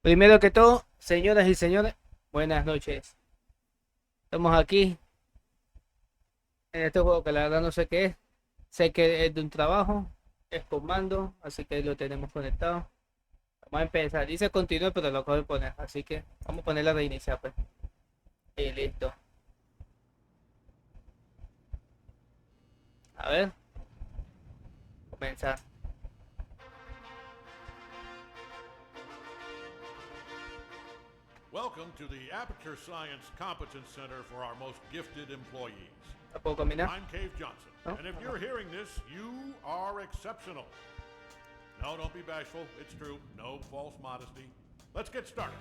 Primero que todo, señoras y señores, buenas noches. Estamos aquí en este juego que la verdad no sé qué es. Sé que es de un trabajo, es con mando, así que lo tenemos conectado. Vamos a empezar. Dice continúe, pero lo acabo de poner, así que vamos a ponerla a reiniciar, pues. Y listo. A ver, comenzar. Welcome to the Aperture Science Competence Center for our most gifted employees. ¿La puedo combinar? I'm Cave Johnson, ¿No? and if you're hearing this, you are exceptional. No, don't be bashful. It's true. No false modesty. Let's get started.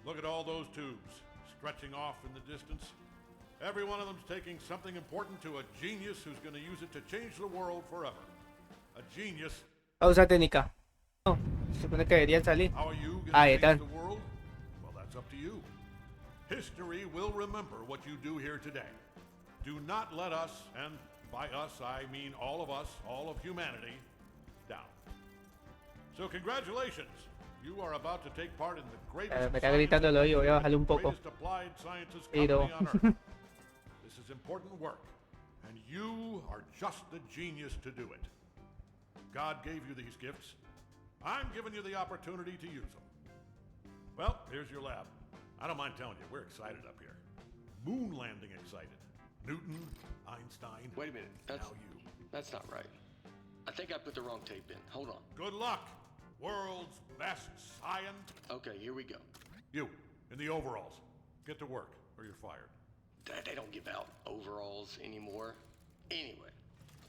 Look at all those tubes stretching off in the distance. Every one of them's taking something important to a genius who's going to use it to change the world forever. A genius. Pausa técnica. No, se supone que deberían salir. How are you going Ahí to change están. the world? Well, that's up to you. History will remember what you do here today. Do not let us, and by us I mean all of us, all of humanity, down. So congratulations. You are about to take part in the greatest Me está gritando el oído, voy a bajarle un poco. greatest applied sciences Pero- company on earth. This is important work, and you are just the genius to do it. God gave you these gifts. I'm giving you the opportunity to use them. Well, here's your lab. I don't mind telling you, we're excited up here. Moon landing excited. Newton, Einstein. Wait a minute. Now you. That's not right. I think I put the wrong tape in. Hold on. Good luck. World's best science. Okay, here we go. You, in the overalls. Get to work, or you're fired. They don't give out overalls anymore. Anyway,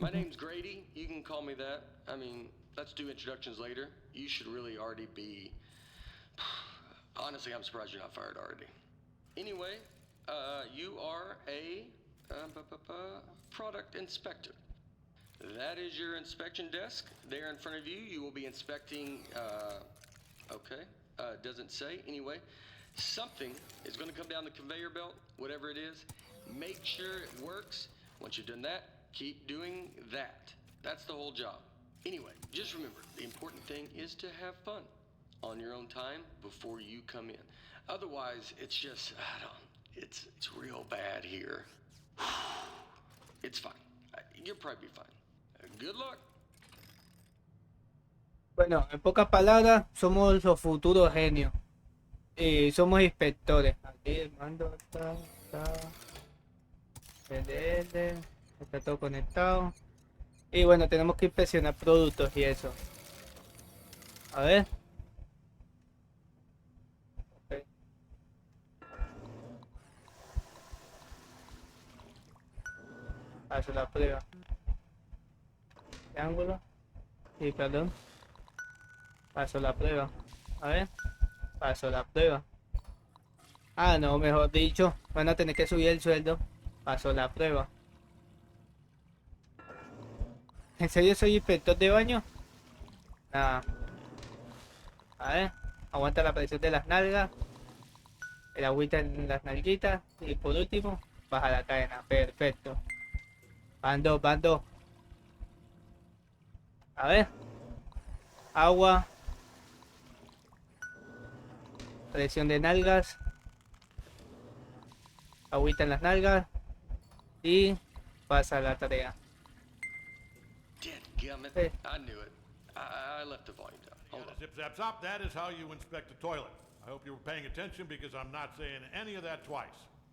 my name's Grady. You can call me that. I mean, let's do introductions later. You should really already be... Honestly, I'm surprised you're not fired already. Anyway, you are a product inspector. That is your inspection desk. There in front of you, you will be inspecting, doesn't say. Anyway, something is going to come down the conveyor belt, whatever it is. Make sure it works. Once you've done that, keep doing that. That's the whole job. Anyway, just remember, the important thing is to have fun on your own time before you come in. Otherwise, it's just, it's real bad here. It's fine. You'll probably be fine. Good luck. Bueno, en pocas palabras, somos los futuros genios. Y somos inspectores. Aquí el mando está desde, está todo conectado. Y bueno, tenemos que inspeccionar productos y eso. A ver. Ok. Paso la prueba. Triángulo. Sí, perdón. Paso la prueba. A ver. Paso la prueba. Ah, no, mejor dicho. Van a tener que subir el sueldo. Paso la prueba. ¿En serio soy inspector de baño? Nada. A ver. Aguanta la presión de las nalgas. El agüita en las nalguitas. Y por último, baja la cadena. Perfecto. Van dos, van dos. A ver. Agua. Presión de nalgas. Agüita en las nalgas. Y pasa la tarea. Dadgummit. Hey. I knew it. I left the volume down. Hold on. Zip, zap, zop. That is how you inspect a toilet. I hope you were paying attention because I'm not saying any of that twice.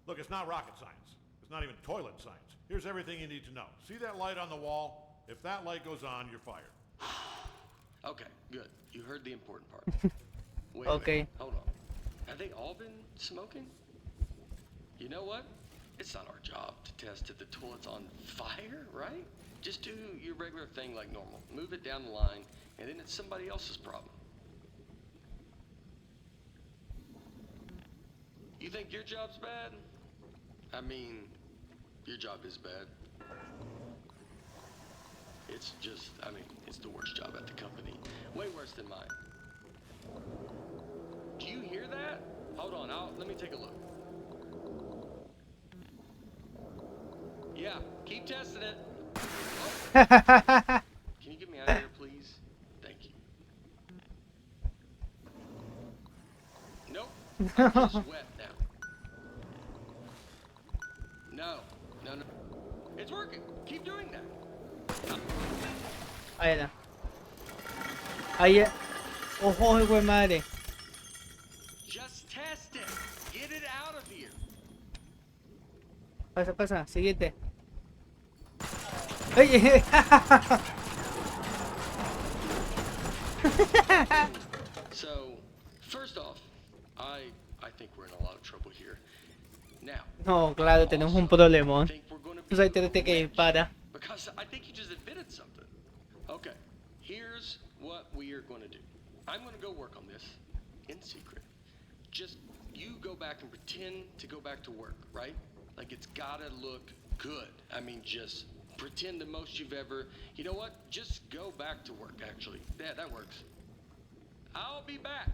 Look, it's not rocket science. It's not even toilet science. Here's everything you need to know. See that light on the wall? If that light goes on, you're fired. Okay, good. You heard the important part. Wait Okay. a minute. Hold on. Have they all been smoking? You know what? It's not our job to test if the toilet's on fire, right? Just do your regular thing like normal. Move it down the line, and then it's somebody else's problem. You think your job's bad? I mean, your job is bad. It's just, it's the worst job at the company. Way worse than mine. Do you hear that? Hold on, let me take a look. Yeah, keep testing it. Oh. Can you get me out of here, please? I'm just wet now. No, no, no. It's working. Keep doing that. Ahí está. Ahí. Ojo, hijo de madre. Just test it. Get it out of here. Pasa, pasa. Siguiente. ¡Ay! So, first off, I think we're in a lot of trouble here. Now, No, claro, tenemos un also, problemón. I think we're gonna be Tú sabes, tenés que rich, dispara. because I think you just admitted something. Okay, here's what we are going to do. I'm going to go work on this in secret. Just you go back and pretend to go back to work, right? Like it's got to look good. I mean, just pretend the most you've ever. You know what? Just go back to work, actually. Yeah, that works. I'll be back.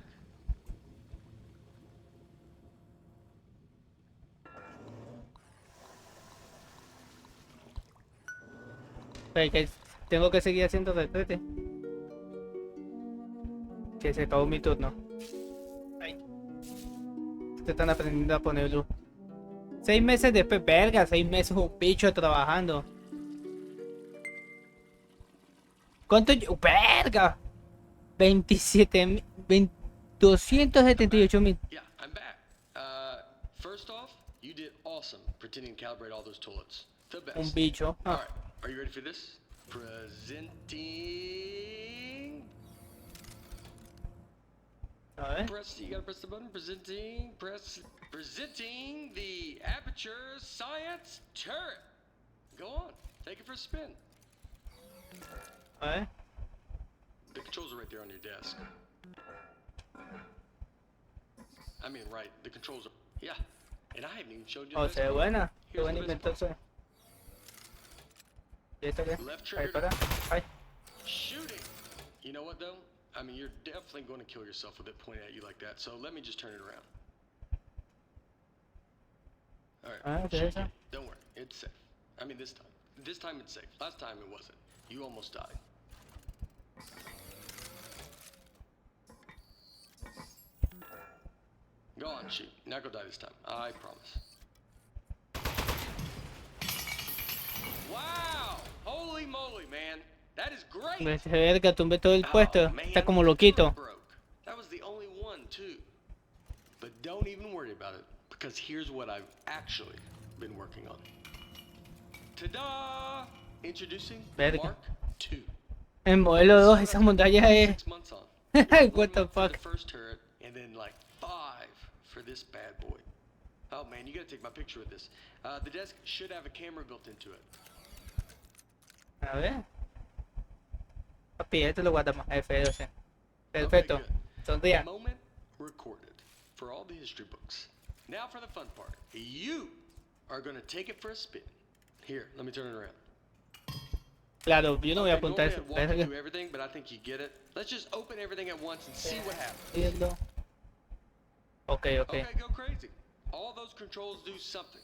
Pero que tengo que seguir haciendo retrete. Que se acabó mi turno. Ay. Te están aprendiendo a poner luz. 6 meses después, verga, 6 meses un bicho trabajando. ¿Cuánto? Verga. 278.000. Yeah, I'm back. First off, you did awesome pretending to calibrate all those toilets. The best. Un bicho. All Ah, right, are you ready for this? Presenting. a ver. You gotta press the button. Presenting the aperture science turret. Go on, take it for a spin. A ver. The controls are right there on your desk. I mean, right, the controls are, yeah. And I haven't even showed you Oh, the se ve best buena. part. Qué Here's buen the best invento soy. ¿Y esto qué? Left Ahí trigger. para. Ay. Shooting. You know what though? I mean, you're definitely going to kill yourself with it pointed at you like that. So let me just turn it around. All right. Ah, ¿qué es eso? Don't worry, it's safe. I mean, this time. This time it's safe. Last time it wasn't. You almost died. Go on, shoot. Not go die this time. I promise. Wow! Holy moly, man. That is great. Verga, tumbé todo el puesto. Oh, man, Está como the loquito. turret broke. That was the only one, too. But don't even worry about it, because here's what I've actually been working on. Ta-da! Introducing Verga. Mark II. El modelo 2, esa montaña es. 6 months on. What the Warming up for fuck? The first turret, and then like 5 for this bad boy. Oh man, you gotta take my picture with this. The desk should have a camera built into it. A ver. Papi, esto lo guarda más F12. Okay, Perfecto. good. Sonría. Moment recorded for all the history books. Now for the fun part. You are gonna take it for a spin. Here, let me turn it around. Claro, yo no voy a Okay, apuntar normally eso. I'd walk you Verga. through everything, but I think you get it. Let's just open everything at once and see what happens. Viendo. Ok, ok. Okay, go crazy. All those controls do something.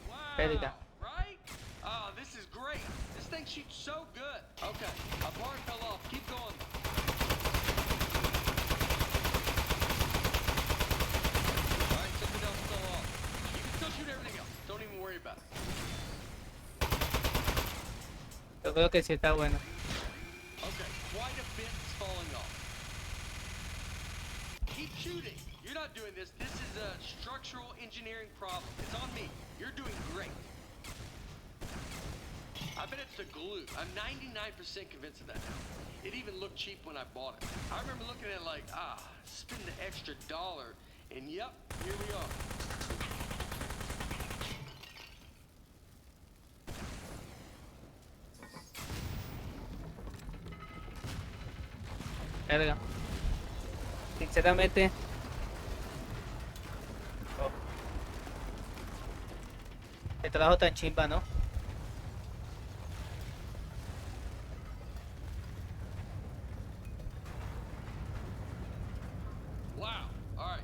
Wow, Verga. right? Oh, this is great. This thing shoots so good. Okay, a part fell off. Keep going. All right, something else fell off. You can still shoot everything else. Don't even worry about it. Yo creo que sí está bueno. Okay, quite a bit's falling off. Keep shooting. You're not doing this. This is a structural engineering problem. It's on me. You're doing great. I bet it's the glue. I'm 99% convinced of that now. It even looked cheap when I bought it. I remember looking at it like, spend the extra $1, and yep, here we are. Verga. Sinceramente. Oh. El trabajo tan chimba, ¿no? Wow. All right.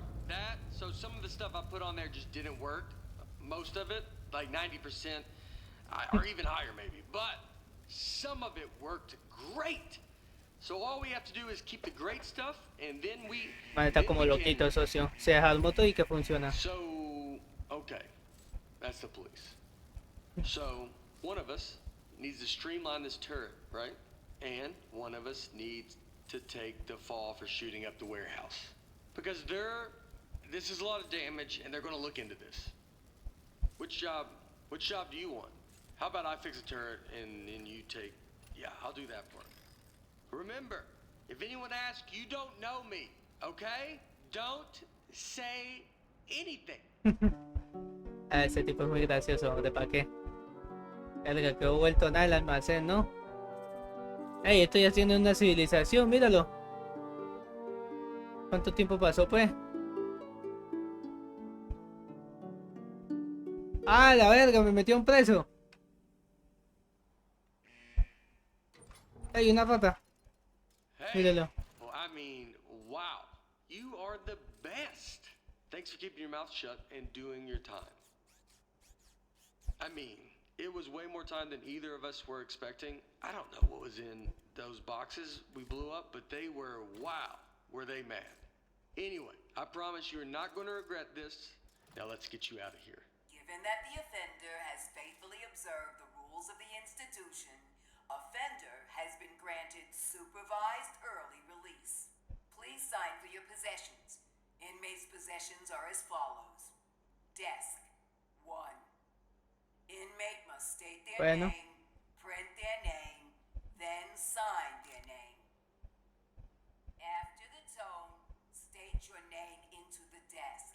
So some of the stuff I put on there just didn't work. Most of it, like 90%, or even higher maybe. But some of it worked great. So all we have to do is keep the great stuff, and then we. Man, está then como we loquito el can- socio. Se deja el motor y que funciona. So, okay, that's the police. So one of us needs to streamline this turret, right? And one of us needs to take the fall for shooting up the warehouse, because this is a lot of damage, and they're going to look into this. Which job do you want? How about I fix a turret and then you take? Yeah, I'll do that part. Remember, if anyone asks, you don't know me, okay? Don't say anything. Ah, ese tipo es muy gracioso, hombre, ¿para qué? El que vuelto nada el almacén, ¿no? Ey, estoy haciendo una civilización, míralo. ¿Cuánto tiempo pasó, pues? Ah, la verga, me metió un preso. Hay una rata. Hey, Míralo. well, I mean, wow. You are the best. Thanks for keeping your mouth shut and doing your time. I mean, it was way more time than either of us were expecting. I don't know what was in those boxes we blew up, but they were, wow, were they mad. Anyway, I promise you're not going to regret this. Now let's get you out of here. Given that the offender has faithfully observed the rules of the institution, offender has been granted supervised early release. Please sign for your possessions. Inmates' possessions are as follows. Desk, 1. Inmate must state their Bueno. name, print their name, then sign their name. After the tone, state your name into the desk.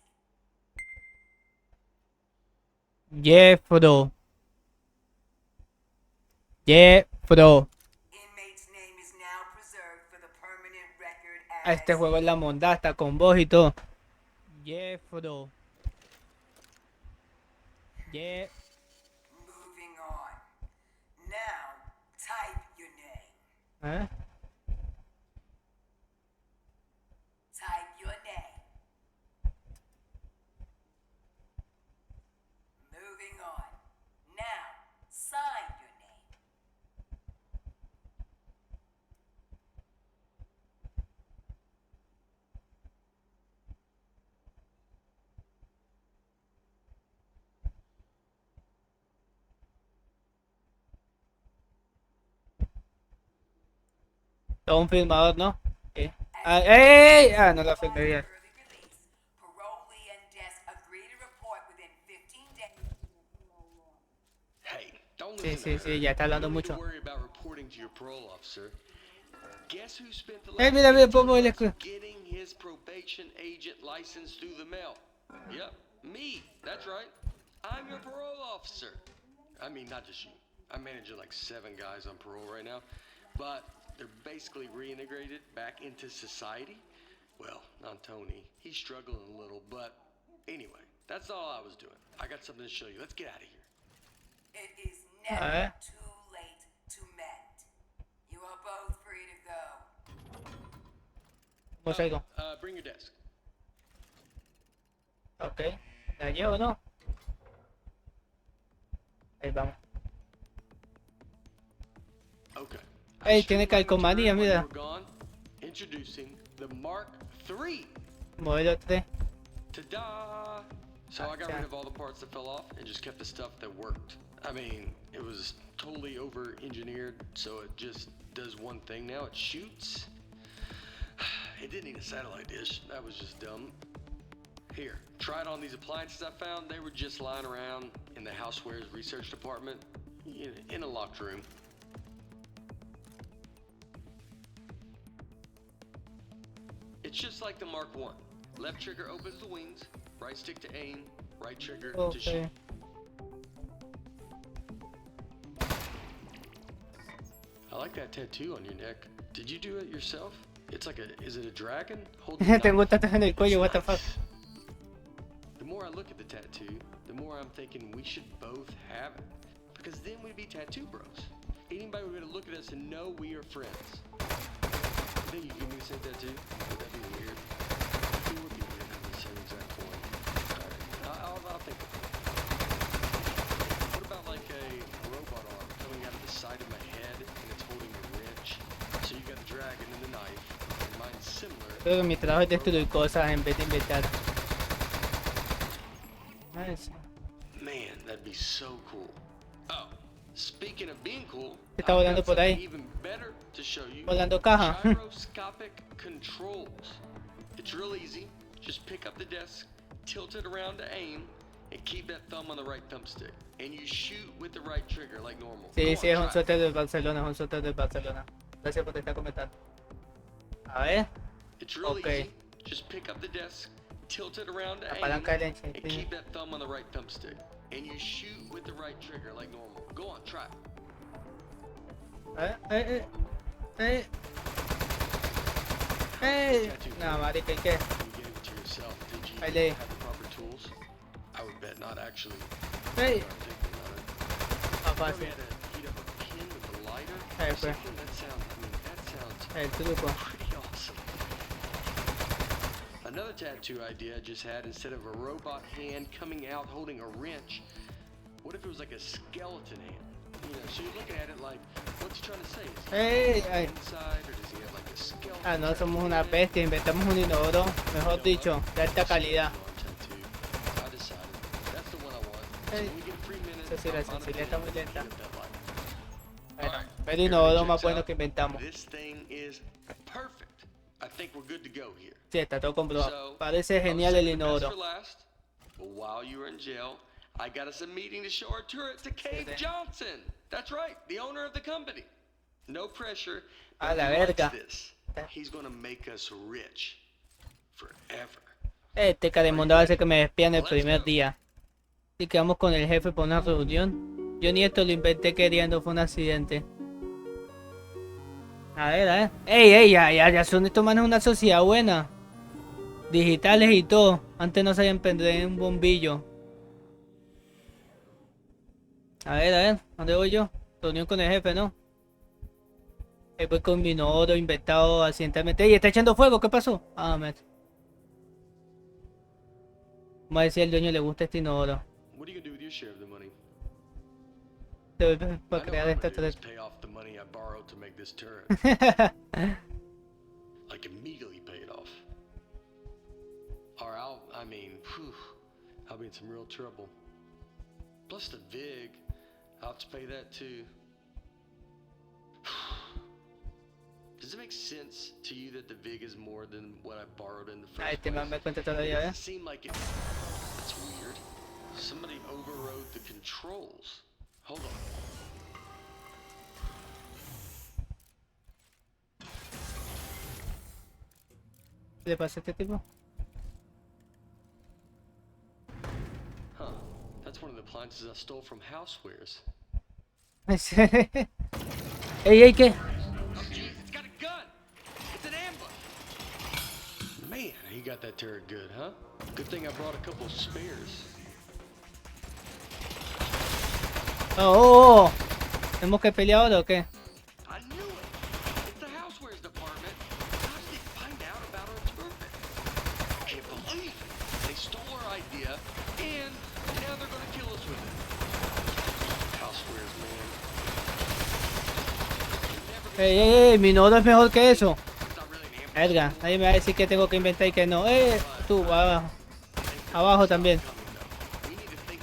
Jeffro. Inmate's name is now preserved for the permanent record A as este juego es la mondada, está con voz y todo. Jeffro. moving on. Now, type your name. ¿Eh? Type your name. Moving on. Now, sign your name. Todo un filmador, ¿no? Ah, ¡ey! Ah, no la filmé bien. Early release. Parolee and desk agree to report within 15 days. Hey, don't Sí, listen sí, to sí, her. ya está hablando You don't need mucho. to worry about reporting to your parole officer. Guess who spent the Mira, last mira, 18 pongo el months escudo. getting his probation agent license through the mail? Yep, me. That's right. I'm your parole officer. I mean, not just you. I'm managing like 7 guys on parole right now, but they're basically reintegrated back into society. Well, not Tony. He's struggling a little, but anyway, that's all I was doing. I got something to show you. Let's get out of here. It is never Alright. too late to mend. You are both free to go. ¿Cómo salgo? Bring your desk. Ok. ¿La llevo o no? Ahí vamos. Okay. Ey, tiene calcomanía, mira. Introducing the Mark III. Modelo 3. Ta-da! So I got rid of all the parts that fell off and just kept the stuff that worked. I mean, it was totally over-engineered, so it just does one thing now. It shoots. It didn't need a satellite dish. That was just dumb. Here, try it on these appliances I found. They were just lying around in the housewares research department in a locked room. It's just like the Mark I. Left trigger opens the wings, right stick to aim, right trigger to shoot. Ok. I like that tattoo on your neck. Did you do it yourself? It's like is it a dragon? Holding a Tengo knife? tatuajes en el cuello, what the fuck. The more I look at the tattoo, the more I'm thinking we should both have it. Because then we'd be tattoo bros. Anybody would be able to look at us and know we are friends. You think you give me the same tattoo? Would that be weird? It would be weird having the same exact one. Alright, I'll think of it. What about like a robot arm coming out of the side of my head and it's holding a wrench? So you got a dragon similar. Creo que mi trabajo es destruir cosas en vez de inventar. Nice. Man, that'd be so cool. Oh, speaking of being cool, Está I've volando got por something ahí. even better to show you. Volando caja. Gyroscopic controls. It's real easy. Just pick up the desk, tilt it around to aim, and keep that thumb on the right thumbstick. And you shoot with the right trigger like normal. Sí, Go sí, on, es un try it. sorteo del Barcelona, es un sorteo del Barcelona. Gracias por estar comentando. A ver, It's real Okay. easy. Just pick up the desk, tilt it around to la aim, palanca de leche. and Sí. keep that thumb on the right thumbstick. And you shoot with the right trigger like normal. Go on, try it. A ver, No, marica, ¿y qué? You gave it to yourself. Did you I did. have the proper tools? I would bet not actually. Hey, I'm thinking about it. ah, Probably fácil. had to heat up a pin with a lighter Hey, or bro. something. That sounds El truco. pretty awesome. Another tattoo idea I just had, instead of a robot hand coming out holding a wrench, what if it was like a skeleton hand? You know, so you're looking at it like, what's he trying to say? Is he Hey, ay. inside or does he have like a skeleton? Ah, no, somos una bestia, inventamos un inodoro, mejor dicho, de alta calidad. I decided. That's the one I want. So Hey. when we get a free minute, Eso sí, la I'll mount a sensibilidad pin está muy and lenta. heat up that light. Bueno, Alright, el inodoro everything más checks bueno out. que inventamos. This thing is perfect. I think we're good to go here. Sí, está todo comprobado. So, Parece I'll genial save el the best inodoro. for last. But while you were in jail, I got us a meeting to show our turret to Cave Sí. Johnson. That's right, the owner of the company. No pressure. A But la if he likes verga. this, he's gonna make us rich forever. Este caremundo va a hacer que me despidan el primer día. Y quedamos con el jefe por una reunión. Yo ni esto lo inventé queriendo, fue un accidente. A ver. Ey, ya son estos manes una sociedad buena. Digitales y todo. Antes no sabían prender un bombillo. A ver, ¿dónde voy yo? Reunión con el jefe, ¿no? Ahí voy con mi nodo inventado accidentalmente. ¡Ey, está echando fuego! ¿Qué pasó? Ah, me... Vamos a ver si al dueño le gusta este inodoro. What are you gonna do with your share of the money? Para I know crear what I'm esta gonna do is tres. pay off the money I borrowed to make this turret. Like immediately pay it off. Or I'll be in some real trouble. Plus the VIG, I'll have to pay that too. Does it make sense to you that the VIG is more than what I borrowed in the first Ah, este man me place? cuenta It todavía, doesn't ¿eh? seem like it. That's weird. Somebody overrode the controls. Hold on. ¿Qué le pasa a este tipo? Huh. That's one of the appliances I stole from Housewares. Ey, ¿qué? Oh, jeez, it's got a gun! It's an ambush! Man, he got that turret good, huh? Good thing I brought a couple spares. Oh. ¿Tenemos que pelear ahora o qué? I knew it! It's the Housewares department. How did they find out about our turret? I can't believe it! They stole our idea, and now they're gonna kill us with it. Housewares, man. Ey, mi nodo es mejor que eso. It's not really an ambush. Edgar, nadie me va a decir que tengo que inventar y que no. Tú, abajo. Abajo también.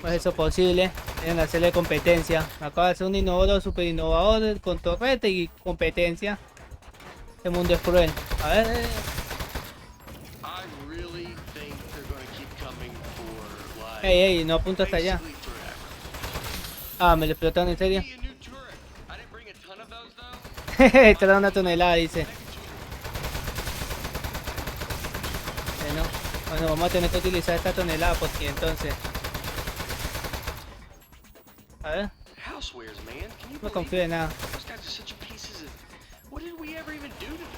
No es eso posible. Deben hacerle competencia. Me acaba de hacer un innovador, super innovador, con torrete y competencia. Este mundo es cruel. A ver. I really think they're gonna keep coming for like Ey, no apunta hasta allá. basically forever. Ah, me lo explotaron en serio. Be a new turret. I didn't bring a ton of those though. Te da una tonelada, dice. Bueno, vamos a tener que utilizar esta tonelada porque entonces. A ver, Housewares, man. Can you no believe confío en it? nada. Those guys are such pieces of. What did we ever even do to them?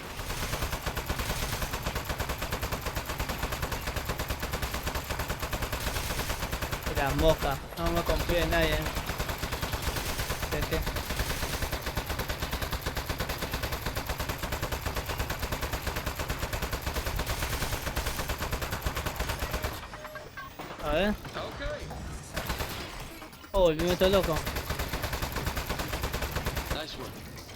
La mosca, no me confío en nadie. Este. A ver. Okay. Oh, volvíme todo loco. Nice one.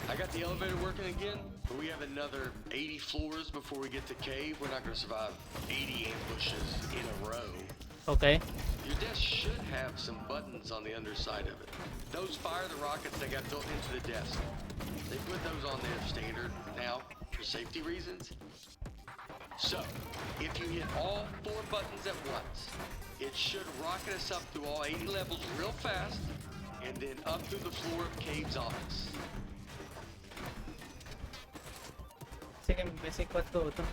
I got got the elevator working again? We have another 80 floors before we get to cave. We're not gonna survive 80 ambushes in a row. Ok. Your desk should have some buttons on the underside of it. Those fire the rockets that got built into the desk. They put those on there standard now for safety reasons. So, if you hit all 4 buttons at once, it should rocket us up through all 80 levels real fast, and then up through the floor of Cave's office. Así que me sé 4 botones.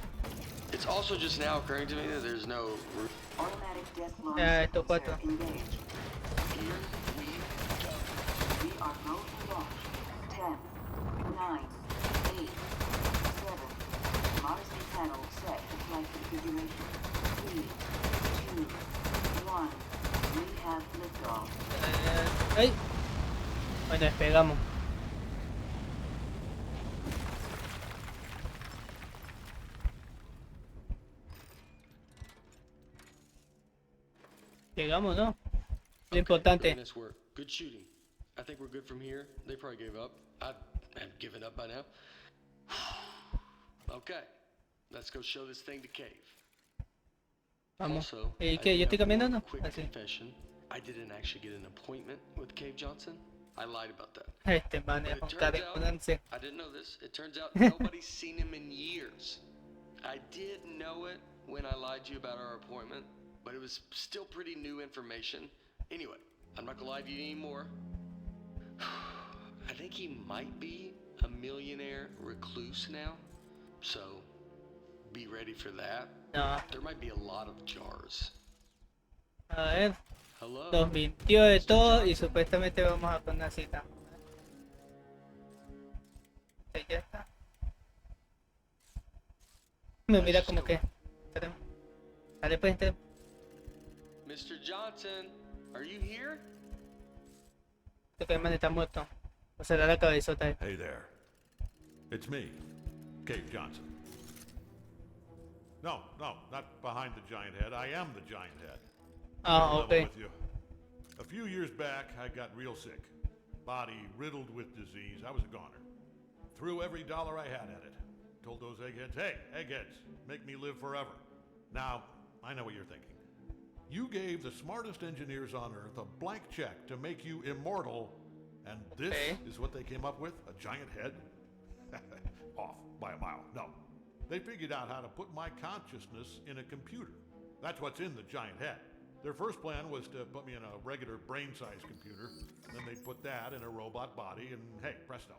It's also just now occurring to me that there's no roof. Automatic desk launch Estos 4. Here 4. we go. We are go to launch. 10, 9, 8, 7. Modesty panel set to flight configuration. 3, 2, 1. We have liftoff. ¡Ay! Bueno, despegamos. Llegamos, ¿no? Lo importante. Nice work. Good shooting. I think we're good from here. They probably gave up. I have given up by now. Okay, let's go show this thing to Cave. Vamos. Also, ¿Y I qué? do ¿Yo estoy have one caminando? quick Así. confession. I didn't actually get an appointment with Cave Johnson. I lied about that. Este man But es it un turns cara out, imponente. I didn't know this. It turns out nobody's seen him in years. I did know it when I lied to you about our appointment, but it was still pretty new information. Anyway, I'm not gonna lie to you anymore. I think he might be a millionaire recluse now, so be ready for that. No. There might be a lot of jars. A ver. Hello? Nos mintió de todo y supuestamente vamos a poner una cita. Sí, ya está. Me mira como que. Espérame. Dale pues, entremos. Mr. Johnson, are you here? Creo que el man está muerto. O será la cabezota. Hey there. It's me, Cave Johnson. No, not behind the giant head. I am the giant head. Ah, Level ok. with you. A few years back, I got real sick. Body riddled with disease. I was a goner. Threw every dollar I had at it. Told those eggheads, hey, eggheads, make me live forever. Now, I know what you're thinking. You gave the smartest engineers on Earth a blank check to make you immortal, and this Okay. is what they came up with? A giant head? Off by a mile. No. They figured out how to put my consciousness in a computer. That's what's in the giant head. Their first plan was to put me in a regular brain-sized computer, then they'd put that in a robot body, and hey, presto.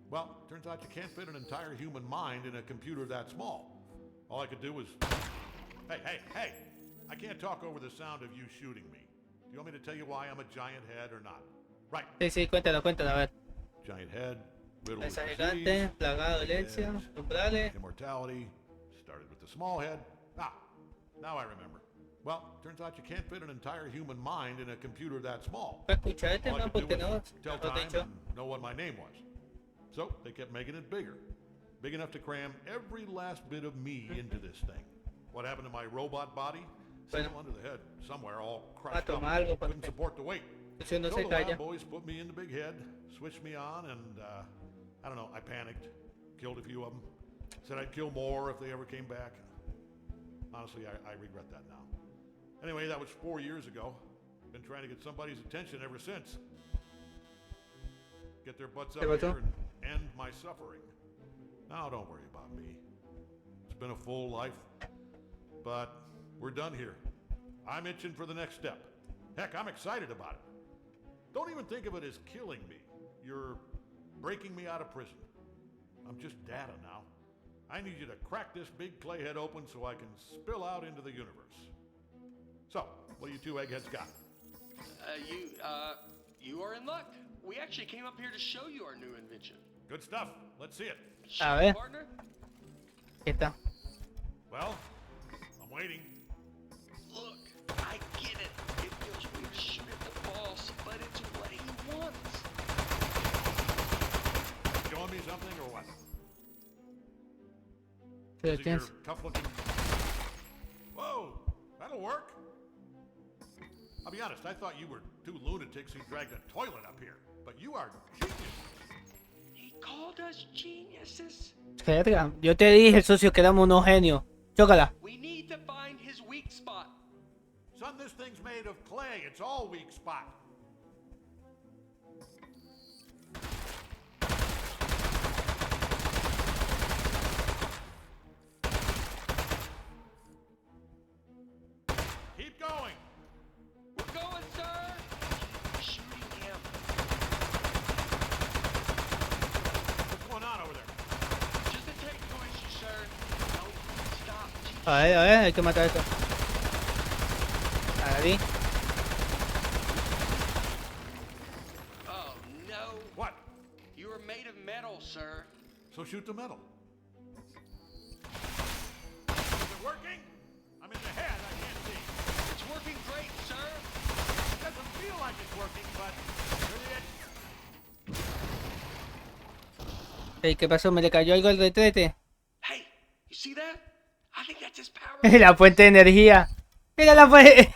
Well, turns out you can't fit an entire human mind in a computer that small. All I could do was, hey, I can't talk over the sound of you shooting me. Do you want me to tell you why I'm a giant head or not? Right. Sí, cuéntalo, a ver. Giant head, riddled with Mesa disease, gigante, plagada de dolencia, yes, umbrales. immortality, started with the small head. Now I remember. Well, turns out you can't fit an entire human mind in a computer that small. Para escuchar este All I man, could porque do no, was tell mejor time dicho. and know what my name was. So they kept making it bigger. Big enough to cram every last bit of me into this thing. What happened to my robot body? Still Bueno. under the head, somewhere all Va a crushed up. tomar algo Couldn't porque support the weight. si no So se the calla. lab boys put me in the big head, switched me on, and I don't know, I panicked, killed a few of them. Said I'd kill more if they ever came back. Honestly, I regret that now. Anyway, that was 4 years ago. Been trying to get somebody's attention ever since. Get their butts up ¿Qué pasó? here and end my suffering. Now, don't worry about me. It's been a full life, but we're done here. I'm itching for the next step. Heck, I'm excited about it. Don't even think of it as killing me. You're breaking me out of prison. I'm just data now. I need you to crack this big clay head open so I can spill out into the universe. So, what do you two eggheads got? You are in luck. We actually came up here to show you our new invention. Good stuff. Let's see it. A ver. Partner? Aquí está. Well, I'm waiting. Look, I get it. It feels weird to shoot at the boss, but it's what he wants. Showing me something or what? Pero Is it tienes. your cuff-looking... Whoa, that'll work. I'll be honest, I thought you were two lunatics who dragged a toilet up here, but you are genius. He called us geniuses. Verga, yo te dije, socio, que éramos unos genios. Chócala. We need to find his weak spot. Son, this thing's made of clay. It's all weak spot. Keep going. We're going, sir. Shooting him. What's going on over there? Just a technical issue, sir. Don't stop. A ver, hay que matar esto. Ahí. Oh, no. What? You are made of metal, sir. So shoot the metal. Is it working? I'm in the head. I can't see. It's working great, sir. It doesn't feel like it's working, but you're the Ey, ¿qué pasó? ¿Me le cayó algo al retrete? Hey, you see that? I think that's his power. La fuente de energía. Mira la fuente.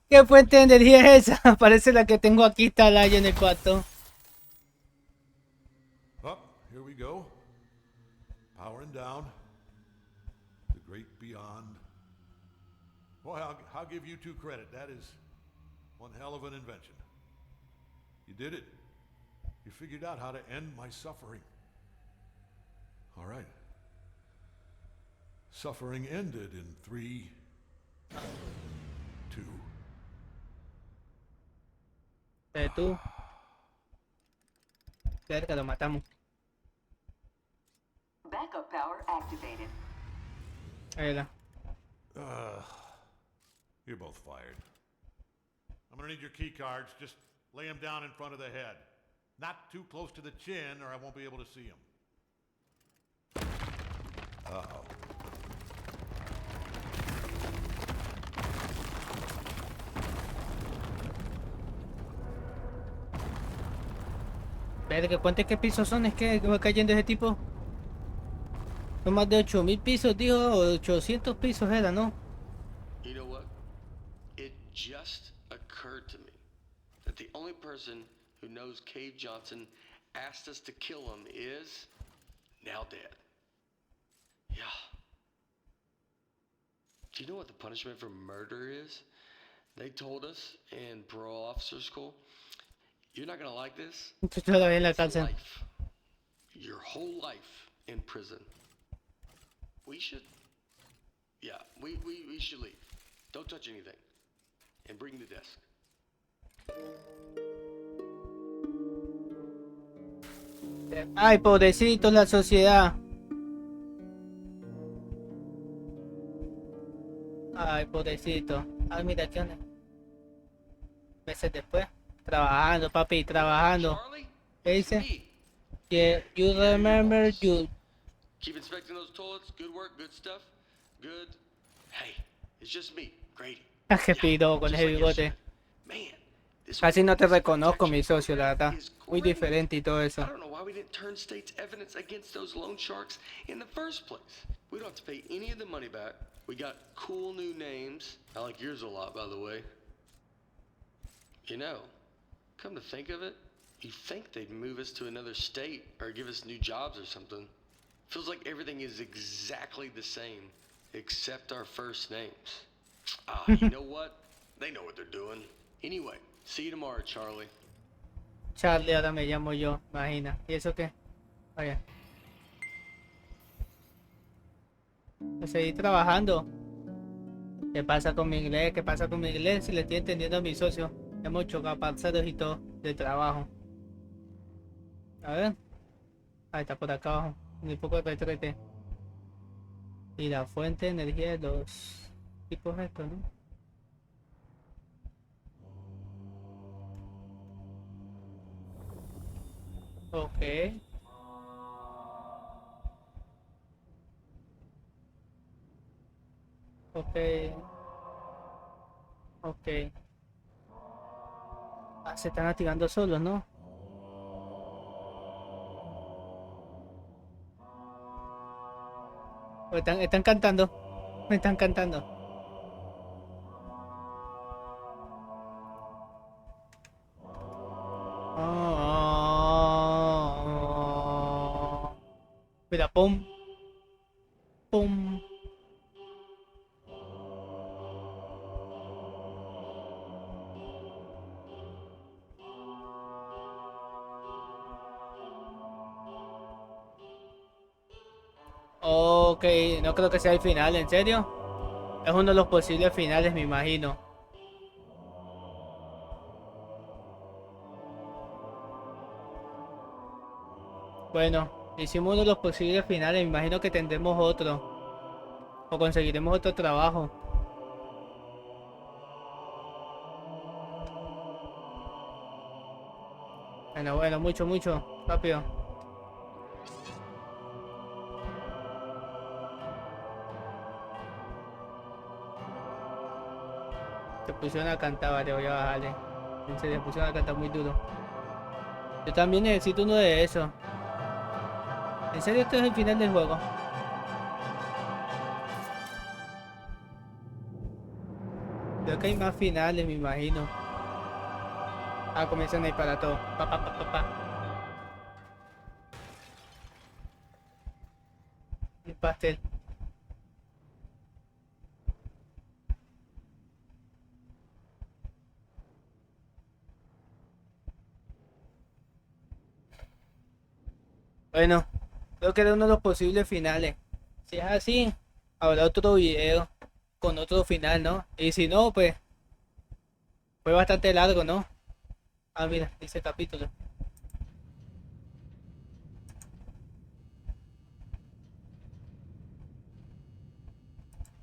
¿Qué fuente de energía es esa? Parece la que tengo aquí instalada en el cuarto. Oh, here we go. Powering down. The great beyond. Boy, I'll give you two credit. That is one hell of an invention. You did it. You figured out how to end my suffering. All right. Suffering ended in 3, 2. Tú. Cerca, lo matamos. Backup power activated. Ahí la. You're both fired. I'm gonna need your key cards. Just lay them down in front of the head. Not too close to the chin or I won't be able to see them. Uh-oh. Verga, ¿cuántos qué pisos son? Es que va cayendo ese tipo. Son más de 8000 pisos, dijo. 800 pisos era, ¿no? You know what? It just occurred to me that the only person who knows Cave Johnson asked us to kill him is now dead. Yeah. Do you know what the punishment for murder is? They told us in parole officer school, you're not gonna like this. Todavía en la It's cárcel. life. Your whole life in prison. We should, yeah, we should leave. Don't touch anything. And bring the desk. Ay, pobrecito la sociedad. Ay, pobrecito. Ay, mira, ¿qué onda? Meses después. Trabajando, papi, trabajando. Charlie, ¿Qué it's dice? me. Yeah, you remember you. Keep inspecting those toilets. Good work, good stuff. Good. Hey, it's just me, Grady. Ah, qué pido con just ese like bigote. yesterday. Man, this Casi no te witness reconozco, mi protection socio, la verdad. program is Muy great. diferente y todo I eso. don't know why we didn't turn state's evidence against those loan sharks in the first place. We don't have to pay any of the money back. We got cool new names. I like yours a lot, by the way. You know, come to think of it, you'd think they'd move us to another state or give us new jobs or something. Feels like everything is exactly the same, except our first names. Ah, you know what? They know what they're doing. Anyway, see you tomorrow, Charlie. Charlie, ahora me llamo yo, imagina. ¿Y eso qué? Vaya. Pues seguir trabajando. ¿Qué pasa con mi inglés? ¿Qué pasa con mi inglés? Si le estoy entendiendo a mi socio. Hemos chocado parceros y todo de trabajo. A ver. Ahí está por acá abajo. Un poco de retrete. Y la fuente de energía de los tipos estos, ¿no? Ok. Ok. Ok. Ah, se están activando solos, ¿no? O están cantando. Me están cantando. Mira, pum, pum. Ok, no creo que sea el final, ¿en serio? Es uno de los posibles finales, me imagino. Bueno, hicimos uno de los posibles finales, me imagino que tendremos otro. O conseguiremos otro trabajo. Bueno, bueno, mucho, mucho. Rápido. Se pusieron a cantar, vale, voy a bajarle. En serio, se pusieron a cantar muy duro. Yo también necesito uno de esos. En serio, este es el final del juego. Creo que hay más finales, me imagino. Ah, comienzan ahí para todo. Pa, pa, pa, pa, pa. El pastel. Bueno, creo que era uno de los posibles finales. Si es así, habrá otro video con otro final, ¿no? Y si no, pues fue bastante largo, ¿no? Ah, mira, dice capítulo.